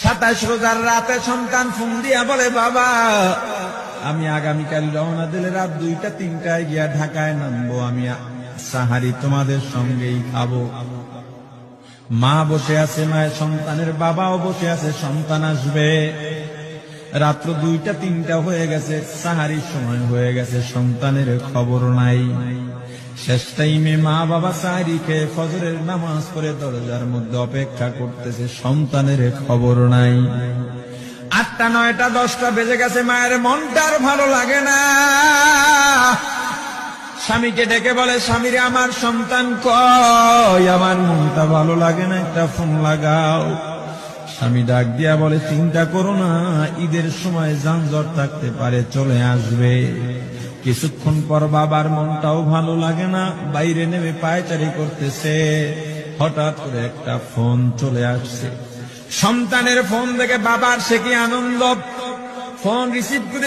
27 রোজার রাতে সন্তান ফোন দিয়া বলে, বাবা আমি আগামীকাল রওনা দিলে রাত 2টা-3টায় গিয়া ঢাকায় নামবো, আমি সাহারি তোমাদের সঙ্গেই খাবো। মা বসে আছে, মায়ের সন্তানের বাবাও বসে আছে, সন্তান আসবে। রাত্র 2টা-3টা হয়ে গেছে, সাহারির সময় হয়ে গেছে, সন্তানের খবর নাই। শেষ টাইমে মা বাবা সাহারি খেয়ে ফজরের নামাজ পড়ে দরজার মধ্যে অপেক্ষা করতেছে, সন্তানের খবর নাই। 8টা, 9টা, 10টা বেজে গেছে, মায়ের মনটা আর ভালো লাগে না। স্বামীকে ডেকে বলে, স্বামীরে আমার সন্তান কই, আমার মনটা ভালো লাগে না, একটা ফোন লাগাও। স্বামী ডাক দিয়া বলে, চিন্তা করো না, ঈদের সময় যানজট থাকতে পারে, চলে আসবে। কিছুক্ষণ পর বাবার মনটাও ভালো লাগে না, বাইরে নেমে পায়চারি করতেছে। হঠাৎ করে একটা ফোন চলে আসছে, সন্তানের ফোন দেখে বাবার সে কি আনন্দ। ফোন রিসিভ করে